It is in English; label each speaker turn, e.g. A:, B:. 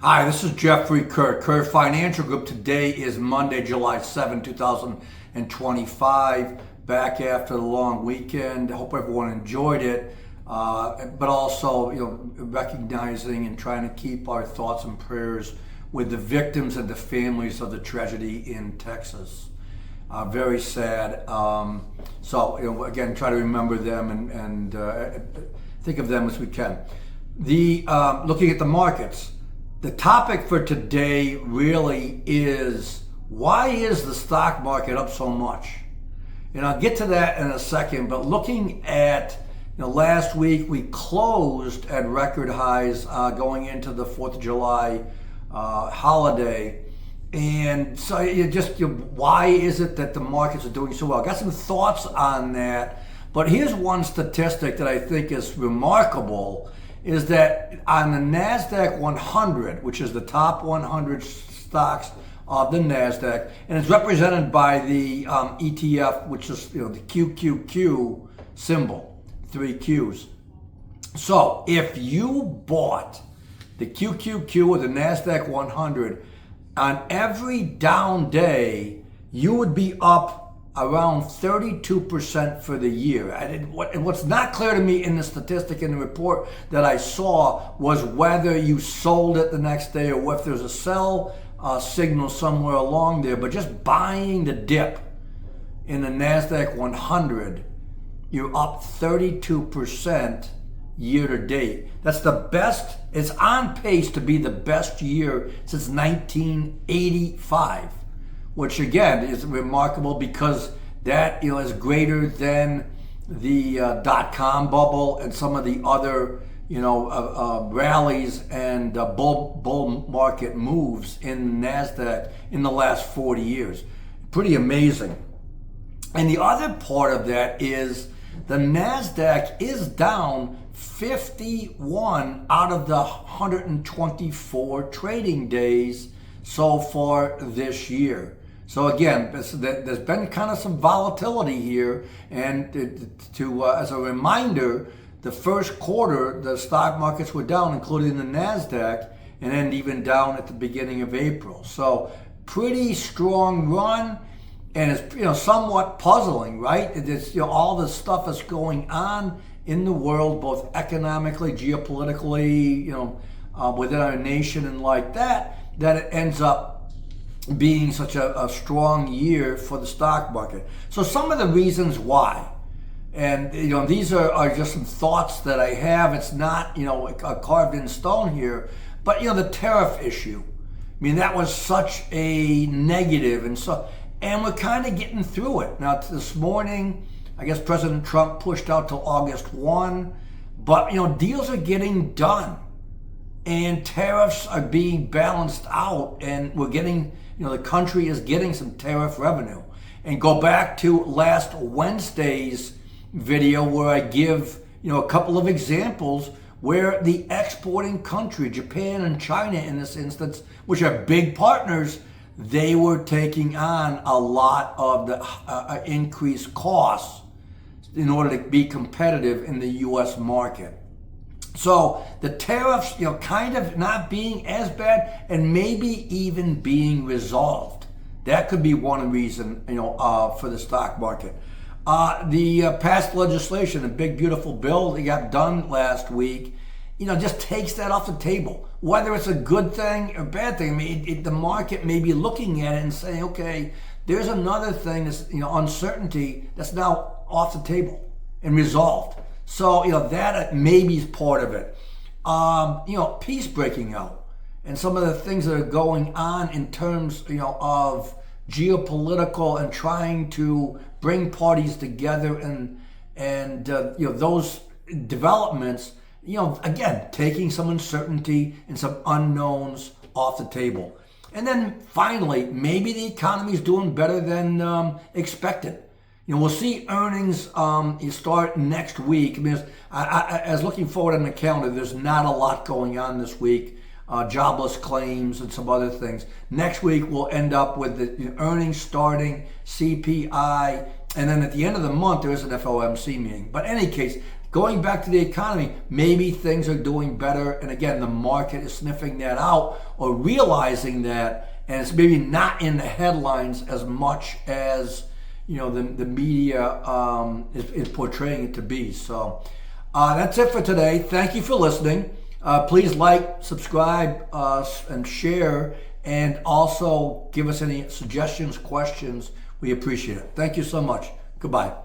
A: Hi, this is Jeffrey Kerr Financial Group. Today is Monday, July 7, 2025. Back after the long weekend. I hope everyone enjoyed it, but also, recognizing and trying to keep our thoughts and prayers with the victims and the families of the tragedy in Texas. Very sad. Again, try to remember them and think of them as we can. Looking at the markets. The topic for today really is, why is the stock market up so much? And I'll get to that in a second, but looking at, last week we closed at record highs going into the 4th of July holiday. And so why is it that the markets are doing so well? I got some thoughts on that, but here's one statistic that I think is remarkable. Is that on the NASDAQ 100, which is the top 100 stocks of the NASDAQ, and it's represented by the ETF, which is the QQQ symbol, 3 Qs. So if you bought the QQQ or the NASDAQ 100 on every down day, you would be up around 32% for the year. What's not clear to me in the statistic in the report that I saw was whether you sold it the next day or if there's a sell signal somewhere along there. But just buying the dip in the NASDAQ 100, you're up 32% year to date. That's the best. It's on pace to be the best year since 1985. Which again is remarkable because that is greater than the dot-com bubble and some of the other rallies and bull market moves in NASDAQ in the last 40 years. Pretty amazing. And the other part of that is the NASDAQ is down 51 out of the 124 trading days so far this year. So again, there's been kind of some volatility here, and as a reminder, the first quarter the stock markets were down, including the NASDAQ, and then even down at the beginning of April. So pretty strong run, and it's somewhat puzzling, right? It's all the stuff that's going on in the world, both economically, geopolitically, within our nation and like that it ends up being such a strong year for the stock market. So some of the reasons why, and these are just some thoughts that I have. It's not carved in stone here, but the tariff issue. I mean, that was such a negative, and we're kind of getting through it now. This morning, I guess President Trump pushed out till August 1, but deals are getting done. And tariffs are being balanced out, and we're getting, the country is getting some tariff revenue. And go back to last Wednesday's video where I give, a couple of examples where the exporting country, Japan and China in this instance, which are big partners, they were taking on a lot of the increased costs in order to be competitive in the U.S. market. So the tariffs, kind of not being as bad and maybe even being resolved. That could be one reason, for the stock market. The past legislation, the big beautiful bill that got done last week, just takes that off the table. Whether it's a good thing or bad thing, I mean, the market may be looking at it and saying, okay, there's another thing that's, uncertainty that's now off the table and resolved. So, that maybe is part of it. Peace breaking out and some of the things that are going on in terms, of geopolitical and trying to bring parties together and those developments, again, taking some uncertainty and some unknowns off the table. And then finally, maybe the economy is doing better than expected. We'll see earnings start next week. I mean, as looking forward on the calendar, there's not a lot going on this week. Jobless claims and some other things. Next week, we'll end up with the earnings starting, CPI, and then at the end of the month, there is an FOMC meeting. But in any case, going back to the economy, maybe things are doing better. And again, the market is sniffing that out or realizing that, and it's maybe not in the headlines as much as the media is portraying it to be. So that's it for today. Thank you for listening. Please like, subscribe, and share, and also give us any suggestions, questions. We appreciate it. Thank you so much. Goodbye.